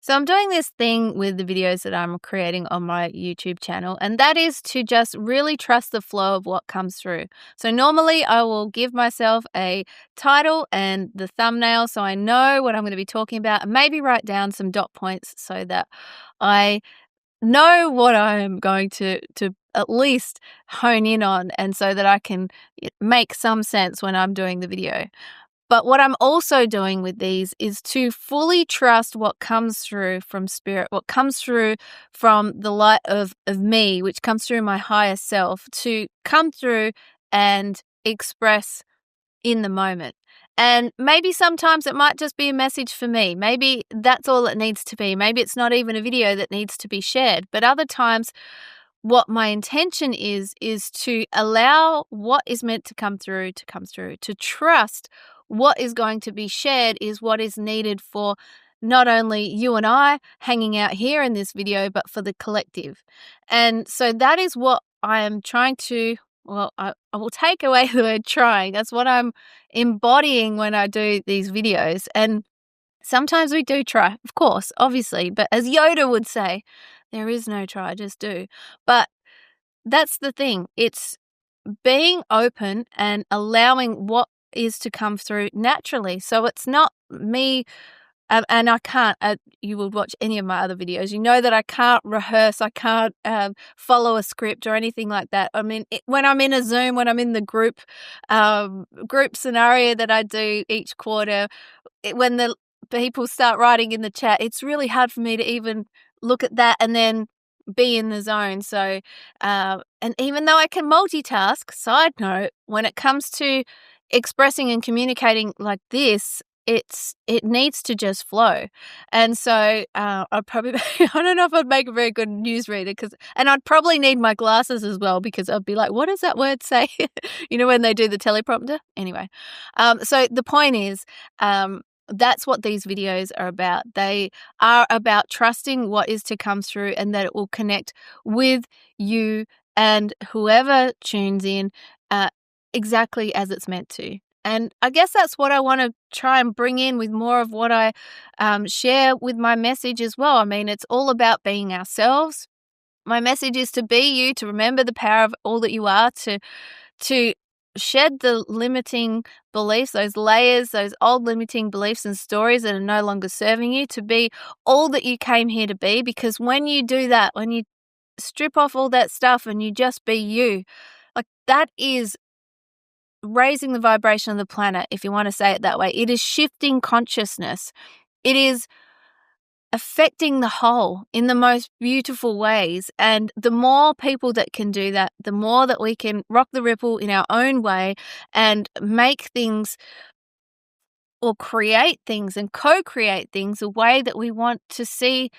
So I'm doing this thing with the videos that I'm creating on my YouTube channel, and that is to just really trust the flow of what comes through. So normally I will give myself a title and the thumbnail so I know what I'm going to be talking about, and maybe write down some dot points so that I know what I'm going to at least hone in on, and so that I can make some sense when I'm doing the video. But what I'm also doing with these is to fully trust what comes through from spirit, what comes through from the light of me, which comes through my higher self, to come through and express in the moment. And maybe sometimes it might just be a message for me. Maybe that's all it needs to be. Maybe it's not even a video that needs to be shared. But other times, what my intention is to allow what is meant to come through, to trust what is going to be shared is what is needed for not only you and I hanging out here in this video, but for the collective. And so that is what I am trying to, well, I will take away the word trying. That's what I'm embodying when I do these videos. And sometimes we do try, of course, obviously, but as Yoda would say, there is no try, just do. But that's the thing. It's being open and allowing what is to come through naturally. So it's not me, and I can't, you would watch any of my other videos, you know that I can't rehearse, I can't follow a script or anything like that. I mean, when I'm in a Zoom, when I'm in the group scenario that I do each quarter, when the people start writing in the chat, it's really hard for me to even look at that and then be in the zone. So, and even though I can multitask, side note, when it comes to expressing and communicating like this, it needs to just flow. And so I'd probably, I don't know if I'd make a very good newsreader, and I'd probably need my glasses as well, because I'd be like, what does that word say? You know, when they do the teleprompter. Anyway, so the point is, that's what these videos are about. They are about trusting what is to come through, and that it will connect with you and whoever tunes in exactly as it's meant to. And I guess that's what I want to try and bring in with more of what I share with my message as well. I mean, it's all about being ourselves. My message is to be you, to remember the power of all that you are, to shed the limiting beliefs, those layers, those old limiting beliefs and stories that are no longer serving you, to be all that you came here to be. Because when you do that, when you strip off all that stuff and you just be you, like, that is raising the vibration of the planet, if you want to say it that way. It is shifting consciousness. It is affecting the whole in the most beautiful ways. And the more people that can do that, the more that we can rock the ripple in our own way and make things, or create things and co-create things the way that we want to see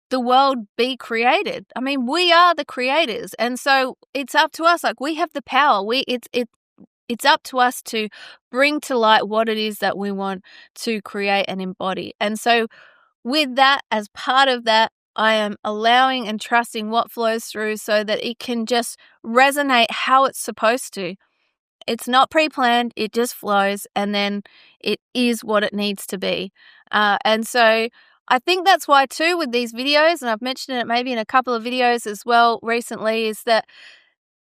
the world be created. I mean, we are the creators, and so it's up to us. Like, we have the power. It's up to us to bring to light what it is that we want to create and embody. And so with that, as part of that, I am allowing and trusting what flows through so that it can just resonate how it's supposed to. It's not pre-planned, it just flows, and then it is what it needs to be. And so I think that's why too with these videos, and I've mentioned it maybe in a couple of videos as well recently, is that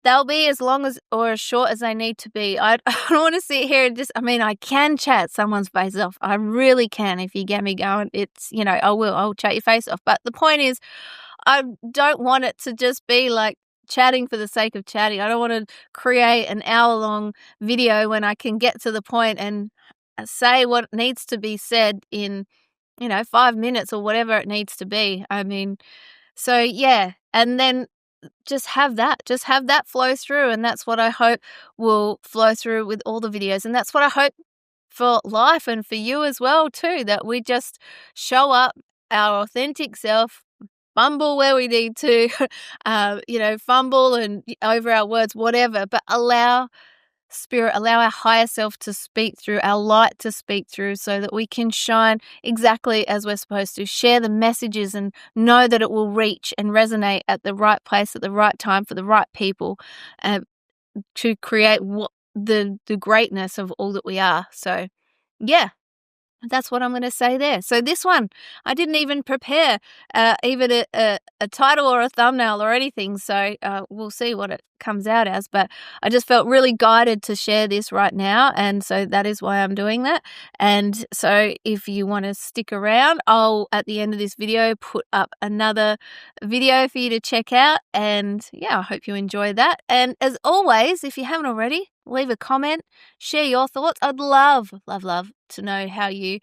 they'll be as long as or as short as they need to be. I don't want to sit here and just, I mean, I can chat someone's face off. I really can. If you get me going, it's, you know, I'll chat your face off. But the point is, I don't want it to just be like chatting for the sake of chatting. I don't want to create an hour-long video when I can get to the point and say what needs to be said in, 5 minutes or whatever it needs to be. I mean, so yeah. And then just have that flow through. And that's what I hope will flow through with all the videos. And that's what I hope for life and for you as well too, that we just show up our authentic self, fumble where we need to, fumble and over our words, whatever, but allow spirit, allow our higher self to speak through, our light to speak through, so that we can shine exactly as we're supposed to, share the messages and know that it will reach and resonate at the right place at the right time for the right people, to create the greatness of all that we are. So yeah, That's what I'm going to say there. So this one, I didn't even prepare even a title or a thumbnail or anything. So we'll see what it comes out as. But I just felt really guided to share this right now. And so that is why I'm doing that. And so if you want to stick around, I'll, at the end of this video, put up another video for you to check out. And yeah, I hope you enjoy that. And as always, if you haven't already, leave a comment, share your thoughts. I'd love to know how you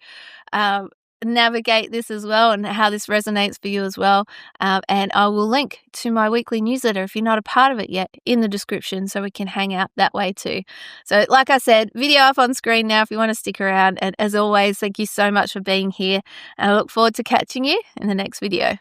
navigate this as well and how this resonates for you as well. And I will link to my weekly newsletter if you're not a part of it yet in the description, so we can hang out that way too. So like I said, video up on screen now if you want to stick around. And as always, thank you so much for being here. And I look forward to catching you in the next video.